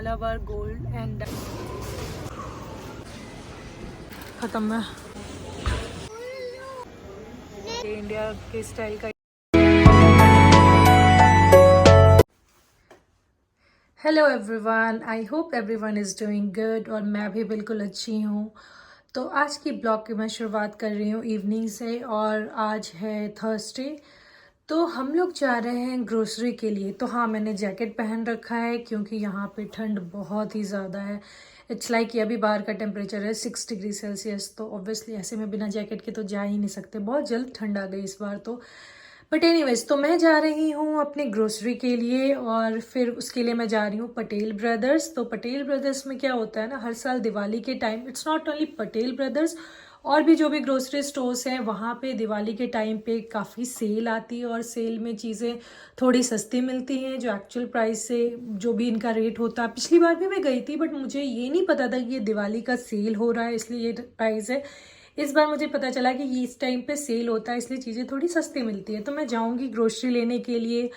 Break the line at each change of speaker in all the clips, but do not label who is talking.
Malabar gold and खत्म है ये इंडिया के स्टाइल का। Hello everyone, I hope everyone is doing good और मैं भी बिल्कुल अच्छी हूँ। तो आज की ब्लॉग की मैं शुरुआत कर रही हूँ इवनिंग से और आज है थर्सडे। तो हम लोग जा रहे हैं ग्रोसरी के लिए। तो हाँ, मैंने जैकेट पहन रखा है क्योंकि यहाँ पे ठंड बहुत ही ज़्यादा है। इट्स लाइक ये अभी बाहर का टेम्परेचर है 6 डिग्री सेल्सियस। तो ऑब्वियसली ऐसे में बिना जैकेट के तो जा ही नहीं सकते, बहुत जल्द ठंड आ गई इस बार तो। बट एनीवेज, तो मैं जा रही हूँ अपने ग्रोसरी के लिए और फिर उसके लिए मैं जा रही हूँ पटेल ब्रदर्स। तो पटेल ब्रदर्स में क्या होता है ना, हर साल दिवाली के time, it's not only Patel brothers, और भी जो भी ग्रोसरी स्टोर्स हैं वहाँ पे दिवाली के टाइम पे काफ़ी सेल आती है और सेल में चीज़ें थोड़ी सस्ती मिलती हैं जो एक्चुअल प्राइस से जो भी इनका रेट होता है। पिछली बार भी मैं गई थी बट मुझे ये नहीं पता था कि ये दिवाली का सेल हो रहा है इसलिए ये प्राइस है। इस बार मुझे पता चला कि ये इस टाइम पे सेल होता है इसलिए चीज़ें थोड़ी सस्ती मिलती है। तो मैं जाऊँगी ग्रोसरी लेने के लिए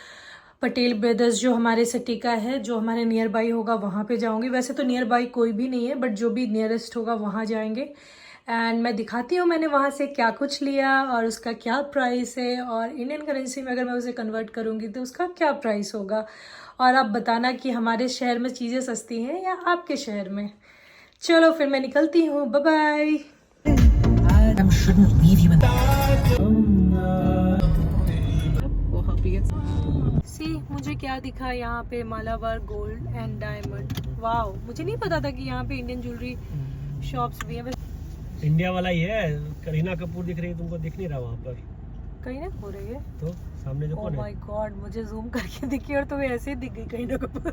पटेल ब्रदर्स, जो हमारे सिटी का है, जो हमारे नियर बाई होगा वहाँ पे जाऊँगी। वैसे तो नियर बाई कोई भी नहीं है बट जो भी नियरेस्ट होगा वहाँ जाएंगे। एंड मैं दिखाती हूँ मैंने वहाँ से क्या कुछ लिया और उसका क्या प्राइस है और इंडियन करेंसी में अगर मैं उसे कन्वर्ट करूँगी तो उसका क्या प्राइस होगा। और आप बताना कि हमारे शहर में चीज़ें सस्ती हैं या आपके शहर में। चलो फिर मैं निकलती हूँ, बाय बाय। सी मुझे क्या दिखा यहाँ पे, Malabar gold and diamond. Wow, मुझे नहीं पता था कि यहाँ पे इंडियन ज्वेलरी शॉप्स भी हैं।
इंडिया वाला ही है। करीना कपूर दिख रही है तुमको, दिख नहीं रहा वहाँ पर?
करीना हो रही है
तो सामने जो कौन है?
माय गॉड, मुझे जूम करके दिखी और तुम्हें ऐसे ही दिख गई करीना कपूर।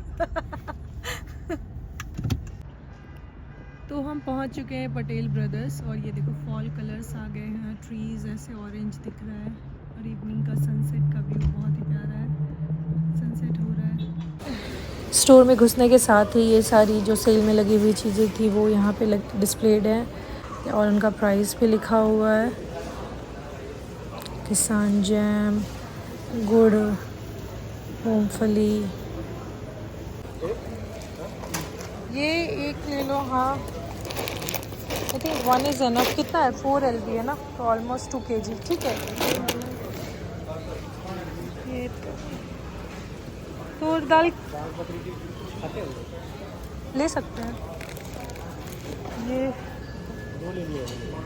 तो हम पहुँच चुके हैं पटेल ब्रदर्स और ये देखो फॉल कलर्स आ गए हैं, ट्रीज ऐसे ऑरेंज दिख रहा है और इवनिंग का सनसेट का व्यू बहुत ही प्यारा है, सनसेट हो रहा है। स्टोर में घुसने के साथ ही ये सारी जो सेल में लगी हुई चीज़ें थी वो यहाँ पे डिस्प्लेड है और उनका प्राइस भी लिखा हुआ है। किसान जैम, गुड़, मूंगफली, ये एक ले लो। हाँ, आई थिंक 1 इज़ एनफ। कितना है? 4 LB है ना, तो ऑलमोस्ट 2 kg। ठीक है, ये तो दाल ले सकते हैं। ये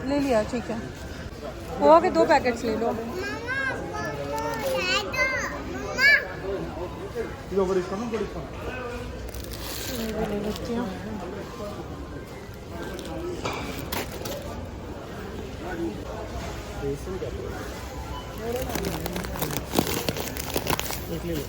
ले लिया, ठीक है। पोहा के 2 पैकेट्स ले लो। ये भी ले लेती हूँ।
एक ले लो।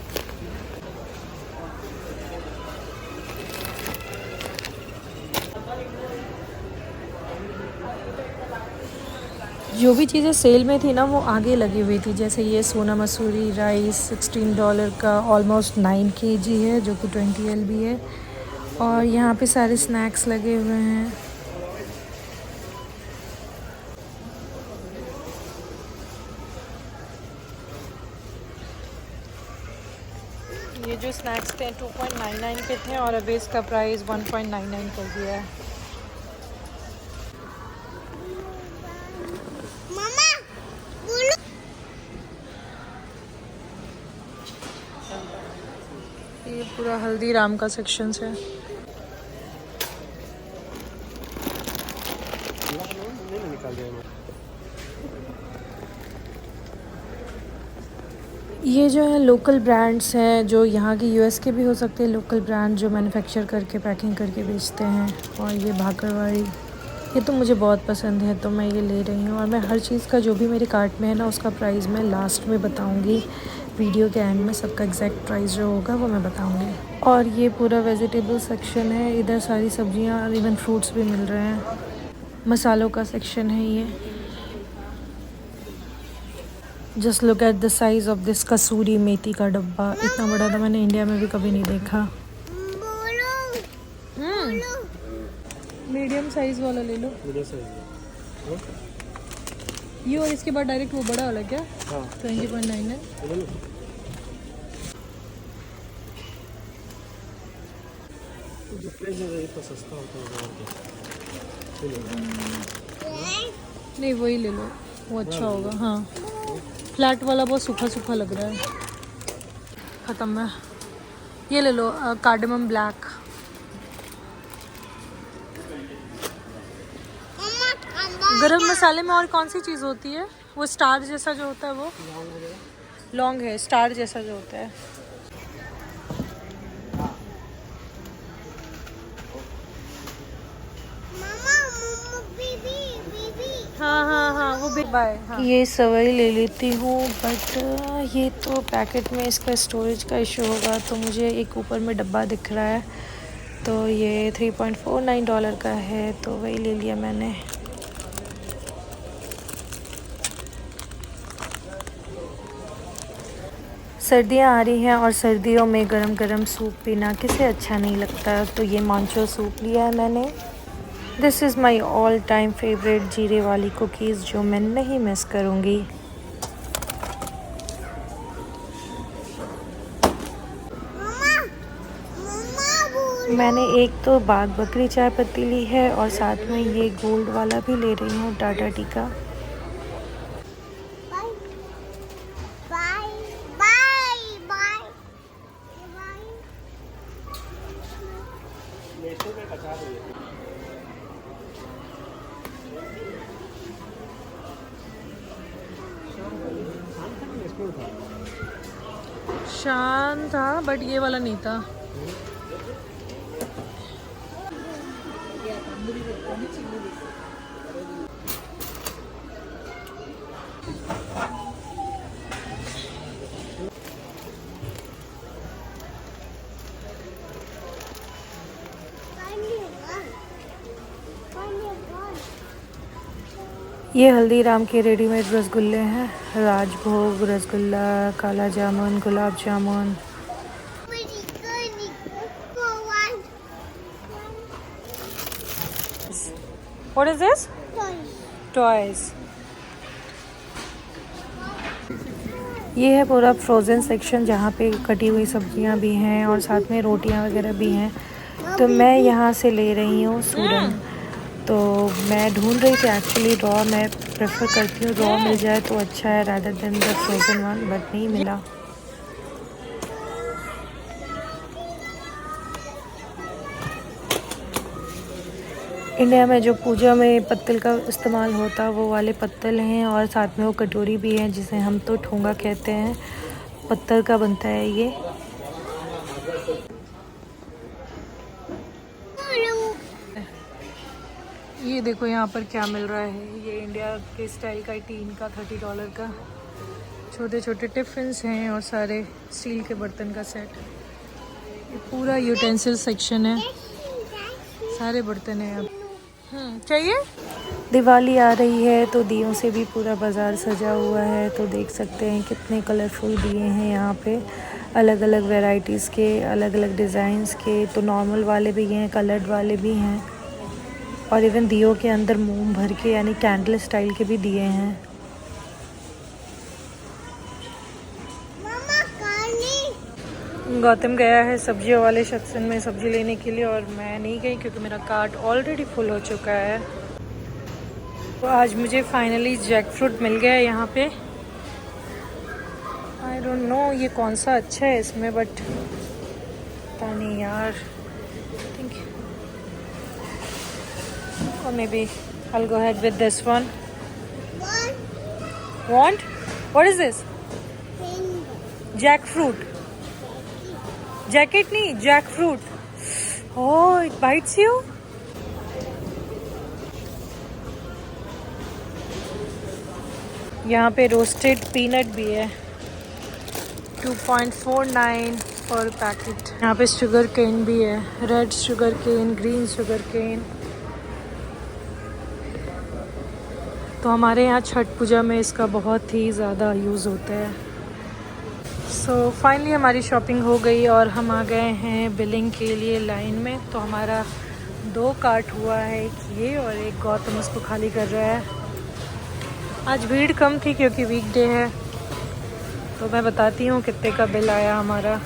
जो भी चीज़ें सेल में थी ना वो आगे लगी हुई थी, जैसे ये सोना मसूरी राइस $16 का ऑलमोस्ट 9 kg है जो कि 20 LB है। और यहाँ पे सारे स्नैक्स लगे हुए हैं। ये जो स्नैक्स थे 2.99 के थे और अभी इसका प्राइस 1.99 कर दिया है। ये पूरा हल्दीराम का सेक्शन है। ये जो है लोकल ब्रांड्स हैं जो यहाँ के US के भी हो सकते हैं, लोकल ब्रांड जो मैन्युफैक्चर करके पैकिंग करके बेचते हैं। और ये भाकरवाड़ी, ये तो मुझे बहुत पसंद है तो मैं ये ले रही हूँ। और मैं हर चीज़ का जो भी मेरे कार्ट में है ना उसका प्राइस मैं लास्ट में बताऊँगी, वीडियो के एंड में सबका एग्जैक्ट प्राइस जो होगा वो मैं बताऊँगी। और ये पूरा वेजिटेबल सेक्शन है, इधर सारी सब्जियाँ और इवन फ्रूट्स भी मिल रहे हैं। मसालों का सेक्शन है ये। Just look at the size of this Kasuri methi का डब्बा। इतना बड़ा तो मैंने इंडिया में भी कभी नहीं देखा। मीडियम साइज़ वाला ले लो ये, और इसके बाद डायरेक्ट वो बड़ा वाला क्या? 20.99।
डिफरेंस है, ये तो सस्ता होता है और क्या।
नहीं वही ले लो, वो अच्छा होगा। हाँ फ्लैट वाला बहुत सूखा सूखा लग रहा है। ख़त्म है, ये ले लो कार्डेमम ब्लैक। गरम मसाले में और कौन सी चीज़ होती है? वो स्टार जैसा जो होता है, वो लौंग है, स्टार जैसा जो होता है। हाँ वो भी बाय। हाँ। ये सवाई ले लेती हूँ, बट ये तो पैकेट में इसका स्टोरेज का इशू होगा, तो मुझे एक ऊपर में डब्बा दिख रहा है, तो ये $3.49 का है, तो वही ले लिया मैंने। सर्दियाँ आ रही हैं और सर्दियों में गरम गरम सूप पीना किसे अच्छा नहीं लगता, तो ये मांचो सूप लिया है मैंने। This is my all time favourite जीरे वाली कुकीज़, जो मैं नहीं मिस करूँगी। मैंने एक तो बाग बकरी चाय पत्ती ली है और साथ में ये गोल्ड वाला भी ले रही हूँ, टाटा टी का। शान था बट ये वाला नहीं था। ये हल्दीराम के रेडीमेड रसगुल्ले हैं, राजभोग रसगुल्ला, काला जामुन, gulab jamun. What is this? Toys. ये है पूरा फ्रोज़न सेक्शन, जहाँ पे कटी हुई सब्जियाँ भी हैं और साथ में रोटियाँ वगैरह भी हैं। तो मैं यहाँ से ले रही हूँ सूरन। तो मैं ढूंढ रही थी एक्चुअली रॉ, मैं प्रेफर करती हूँ रॉ मिल जाए तो अच्छा है rather than the frozen one, but नहीं मिला। इंडिया में जो पूजा में पत्तल का इस्तेमाल होता है वो वाले पत्तल हैं, और साथ में वो कटोरी भी है जिसे हम तो ठोंगा कहते हैं, पत्तल का बनता है ये। ये देखो यहाँ पर क्या मिल रहा है, ये इंडिया के स्टाइल का टीन का $30 का छोटे छोटे टिफ़िन्स हैं और सारे स्टील के बर्तन का सेट। ये पूरा यूटेंसिल सेक्शन है, सारे बर्तन हैं अब। चाहिए? दिवाली आ रही है तो दियों से भी पूरा बाज़ार सजा हुआ है, तो देख सकते हैं कितने कलरफुल दिए हैं यहाँ पे, अलग अलग वैरायटीज़ के, अलग अलग डिज़ाइंस के। तो नॉर्मल वाले भी हैं, कलर्ड वाले भी हैं, और इवन दियों के अंदर मोम भर के यानी कैंडल स्टाइल के भी दिए हैं। गौतम गया है सब्जियों वाले सेक्शन में सब्जी लेने के लिए, और मैं नहीं गई क्योंकि मेरा कार्ट ऑलरेडी फुल हो चुका है। तो आज मुझे फाइनली जैक फ्रूट मिल गया है यहाँ पे। आई डोंट नो ये कौन सा अच्छा है इसमें, बट पता नहीं यार। Thank you. और maybe I'll go ahead with this one. Want? What is this? Jackfruit. Jacket नहीं, jackfruit. Oh, it bites you? यहाँ पे रोस्टेड पीनट भी है, 2.49 पर पैकेट। यहाँ पे शुगर केन भी है, red sugarcane, green sugarcane. तो हमारे यहाँ छठ पूजा में इसका बहुत ही ज़्यादा यूज़ होता है। सो फाइनली हमारी शॉपिंग हो गई और हम आ गए हैं बिलिंग के लिए लाइन में। तो हमारा 2 कार्ट हुआ है, एक ये और एक गौतम उसको खाली कर रहा है। आज भीड़ कम थी क्योंकि वीकडे है। तो मैं बताती हूँ कितने का बिल आया हमारा।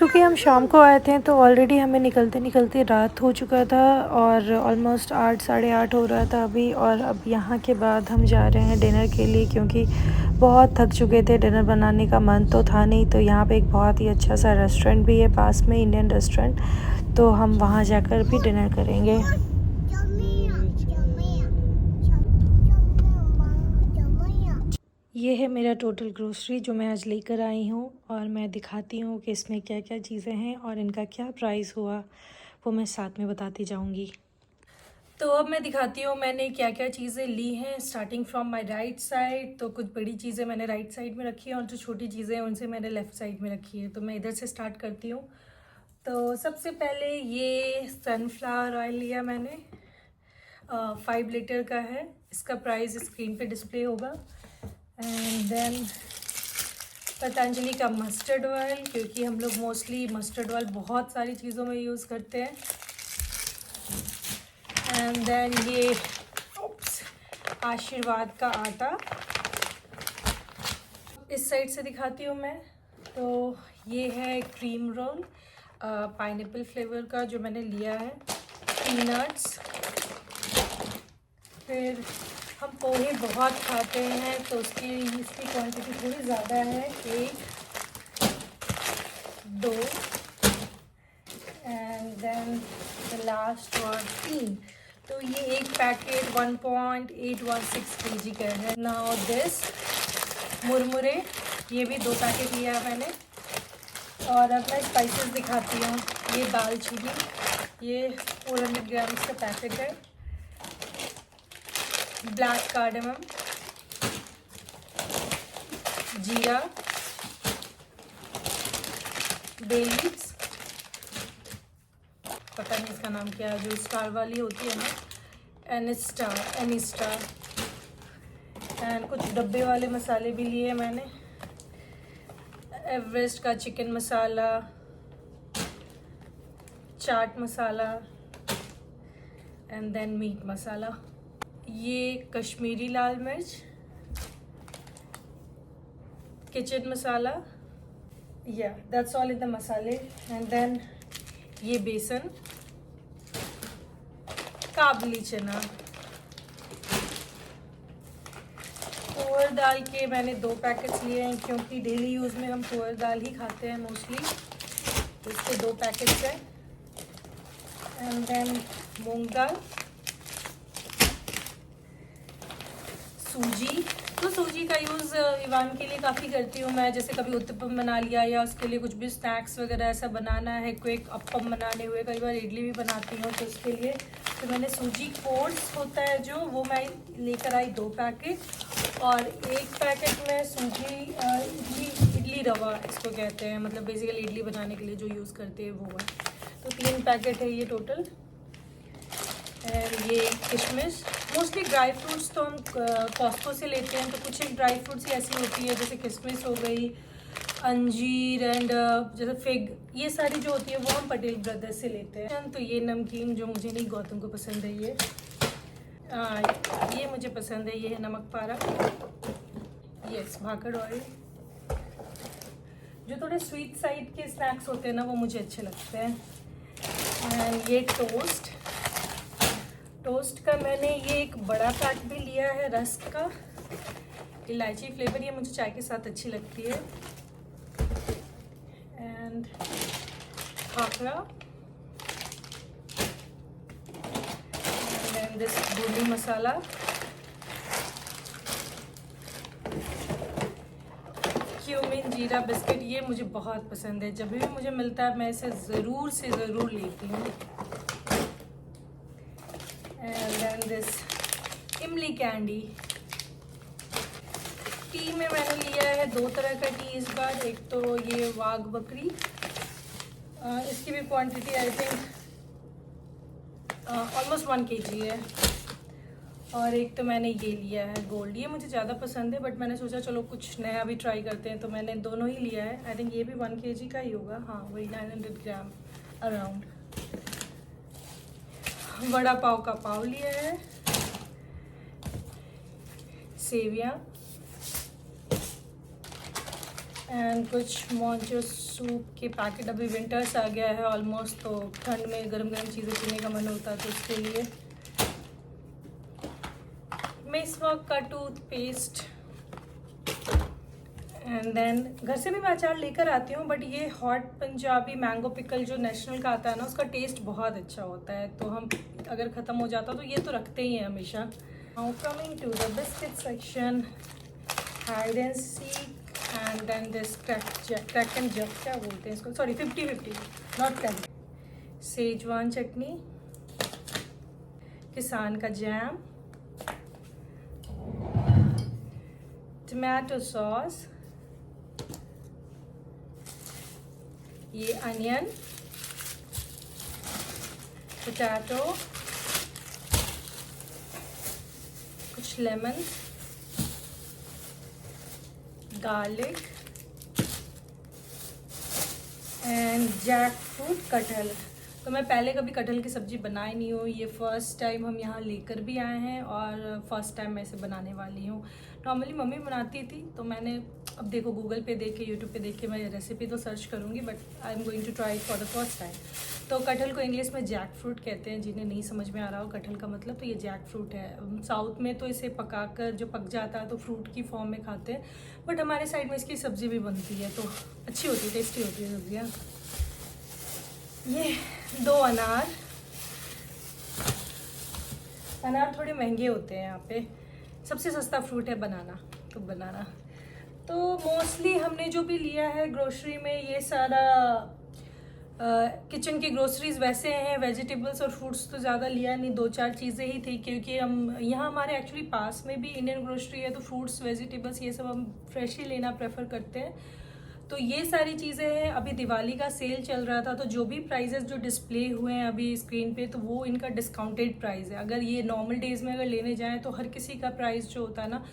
क्योंकि हम शाम को आए थे तो ऑलरेडी हमें निकलते निकलते रात हो चुका था और ऑलमोस्ट 8 साढ़े 8 हो रहा था अभी। और अब यहाँ के बाद हम जा रहे हैं डिनर के लिए, क्योंकि बहुत थक चुके थे। डिनर बनाने का मन तो था नहीं। तो यहाँ पे एक बहुत ही अच्छा सा रेस्टोरेंट भी है पास में, इंडियन रेस्टोरेंट, तो हम वहाँ जाकर भी डिनर करेंगे। ये है मेरा टोटल ग्रोसरी जो मैं आज लेकर आई हूँ, और मैं दिखाती हूँ कि इसमें क्या क्या चीज़ें हैं और इनका क्या प्राइस हुआ, वो मैं साथ में बताती जाऊँगी। तो अब मैं दिखाती हूँ मैंने क्या क्या चीज़ें ली हैं, starting from my right side. तो कुछ बड़ी चीज़ें मैंने राइट साइड में रखी हैं और जो छोटी चीज़ें हैं उनसे मैंने लेफ़्ट साइड में रखी है। तो मैं इधर से स्टार्ट करती हूँ। तो सबसे पहले ये सनफ्लावर ऑयल लिया मैंने, 5 लीटर का है। इसका प्राइस स्क्रीन पे डिस्प्ले होगा। एंड देन पतंजलि का मस्टर्ड ऑयल, क्योंकि हम लोग मोस्टली मस्टर्ड ऑयल बहुत सारी चीज़ों में यूज़ करते हैं। एंड देन ये आशीर्वाद का आटा। इस साइड से दिखाती हूँ मैं। तो ये है क्रीम रोल पाइनएप्पल फ्लेवर का जो मैंने लिया है, पीनट्स। फिर हम पोहे बहुत खाते हैं तो इसकी क्वांटिटी थोड़ी ज़्यादा है, 1 2 एंड देन द लास्ट और 3। तो ये एक पैकेट 1.816 kg का है। नाउ दिस मुरमुरे, ये भी 2 पैकेट लिया है मैंने। और अब मैं स्पाइसेस दिखाती हूँ। ये दालचीनी, ये 400 ग्राम्स का पैकेट है। ब्लैक कार्डेमम, जीरा, बे लीव्स, पता नहीं इसका नाम क्या है, जो स्टार वाली होती है ना, एनिस्टा। एंड कुछ डब्बे वाले मसाले भी लिए मैंने, एवरेस्ट का chicken masala, chaat masala and then meat masala. ये कश्मीरी लाल मिर्च, किचन मसाला, या दैट्स ऑल इन द मसाले। एंड देन ये बेसन, काबुली चना। तुअर दाल के मैंने 2 पैकेट्स लिए हैं, क्योंकि डेली यूज़ में हम तुअर दाल ही खाते हैं मोस्टली, तो इसके 2 पैकेट्स हैं। एंड देन मूंग दाल, सूजी। तो सूजी का यूज़ इवान के लिए काफ़ी करती हूँ मैं, जैसे कभी उत्तपम बना लिया या उसके लिए कुछ भी स्नैक्स वगैरह ऐसा बनाना है, क्विक अप्पम बनाने हुए, कई बार इडली भी बनाती हूँ, तो उसके लिए तो मैंने सूजी कोर्स होता है जो, वो मैं लेकर आई 2 पैकेट। और 1 पैकेट में सूजी इडली रवा इसको कहते हैं, मतलब बेसिकली इडली बनाने के लिए जो यूज़ करते हैं वो है। तो 3 पैकेट है ये टोटल। ये किशमिश, मोस्टली ड्राई फ्रूट्स तो हम कॉस्को से लेते हैं, तो कुछ एक ड्राई फ्रूट्स ही ऐसी होती है, जैसे किशमिश हो गई, अंजीर एंड जैसे फिग, ये सारी जो होती है वो हम पटेल ब्रदर्स से लेते हैं। तो ये नमकीन जो मुझे नहीं, गौतम को पसंद है, ये मुझे पसंद है, ये है नमक पारा। यस, भाकड़ ऑयल। जो थोड़े स्वीट साइड के स्नैक्स होते हैं ना, वो मुझे अच्छे लगते हैं। एंड ये टोस्ट का मैंने ये एक बड़ा पैक भी लिया है, रस्क का, इलायची फ्लेवर, ये मुझे चाय के साथ अच्छी लगती है। And khakhra, and then this boondi masala, cumin jeera biscuit, ये मुझे बहुत पसंद है, जब भी मुझे मिलता है मैं इसे ज़रूर से ज़रूर लेती हूँ। एंड देन दिस इमली कैंडी। टी में मैंने लिया है 2 तरह का टी इस बार। एक तो ये वाघ बकरी, इसकी भी quantity I think almost 1 kg है। और एक तो मैंने ये लिया है गोल्ड, ये मुझे ज़्यादा पसंद है, बट मैंने सोचा चलो कुछ नया भी ट्राई करते हैं, तो मैंने दोनों ही लिया है। आई थिंक ये भी 1 kg का ही होगा, हाँ वही 900 ग्राम अराउंड। वड़ा पाव का पाव लिया है, सेवियाँ, एंड कुछ मॉन्चो सूप के पैकेट। अभी विंटर्स आ गया है ऑलमोस्ट, तो ठंड में गरम गरम चीज़ें पीने का मन होता है, तो उसके लिए मेसवाक का टूथपेस्ट। एंड देन घर से भी मैं अचार लेकर आती हूँ, बट ये हॉट पंजाबी मैंगो पिकल जो नेशनल का आता है ना, उसका टेस्ट बहुत अच्छा होता है, तो हम अगर ख़त्म हो जाता तो ये तो रखते ही हैं हमेशा। Now coming to the biscuit section, hide and seek and then this crack and jack, क्या बोलते हैं इसको, सॉरी 50-50 नॉट 10। सेजवान चटनी, किसान का जैम, टमाटो सॉस, ये अनियन, पोटैटो, कुछ lemon, garlic and jackfruit, कटहल। तो मैं पहले कभी कटहल की सब्ज़ी बनाई नहीं हूँ, ये फ़र्स्ट टाइम हम यहाँ लेकर भी आए हैं और फर्स्ट टाइम मैं इसे बनाने वाली हूँ। नॉर्मली मम्मी बनाती थी, तो मैंने अब देखो गूगल पे देख के, यूट्यूब पे देख के मैं रेसिपी तो सर्च करूँगी, but I am going to try it for the first time. तो कटहल को इंग्लिश में जैक फ्रूट कहते हैं, जिन्हें नहीं समझ में आ रहा हो कटहल का मतलब, तो ये जैक फ्रूट है। साउथ में तो इसे पकाकर जो पक जाता है तो फ्रूट की फॉर्म में खाते हैं, बट हमारे साइड में इसकी सब्ज़ी भी बनती है, तो अच्छी होती है, टेस्टी होती है सब्जियाँ। ये 2 अनार, अनार थोड़े महंगे होते हैं यहाँ पे, सबसे सस्ता फ्रूट है बनाना, तो बनाना। तो मोस्टली हमने जो भी लिया है ग्रोसरी में, ये सारा किचन की ग्रोसरीज वैसे हैं, वेजिटेबल्स और फ्रूट्स तो ज़्यादा लिया नहीं, 2-4 चीज़ें ही थी, क्योंकि हम यहाँ हमारे एक्चुअली पास में भी इंडियन ग्रोसरी है, तो फ्रूट्स वेजिटेबल्स ये सब हम फ्रेश ही लेना प्रेफर करते हैं। तो ये सारी चीज़ें हैं। अभी दिवाली का सेल चल रहा था, तो जो भी प्राइजेस जो डिस्प्ले हुए हैं अभी स्क्रीन पे, तो वो इनका डिस्काउंटेड प्राइस है। अगर ये नॉर्मल डेज़ में अगर लेने जाएं तो हर किसी का प्राइस जो होता है ना,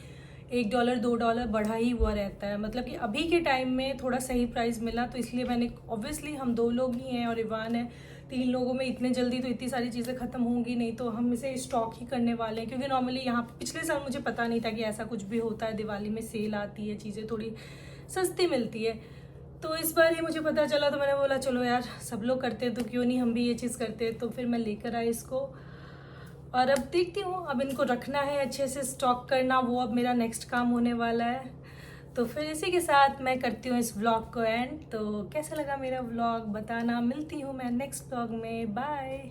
$1 $2 बढ़ा ही हुआ रहता है। मतलब कि अभी के टाइम में थोड़ा सही प्राइस मिला, तो इसलिए मैंने, ऑब्वियसली हम 2 लोग ही हैं और इवान है, 3 लोगों में इतने जल्दी तो इतनी सारी चीज़ें ख़त्म होंगी नहीं, तो हम इसे स्टॉक ही करने वाले हैं। क्योंकि नॉर्मली यहाँ पिछले साल मुझे पता नहीं था कि ऐसा कुछ भी होता है, दिवाली में सेल आती है, चीज़ें थोड़ी सस्ती मिलती है। तो इस बार ही मुझे पता चला, तो मैंने बोला चलो यार, सब लोग करते हैं तो क्यों नहीं हम भी ये चीज़ करते हैं। तो फिर मैं लेकर आई इसको, और अब देखती हूँ, अब इनको रखना है अच्छे से, स्टॉक करना, वो अब मेरा नेक्स्ट काम होने वाला है। तो फिर इसी के साथ मैं करती हूँ इस व्लॉग को एंड। तो कैसा लगा मेरा व्लॉग बताना, मिलती हूँ मैं नेक्स्ट व्लॉग में, बाय।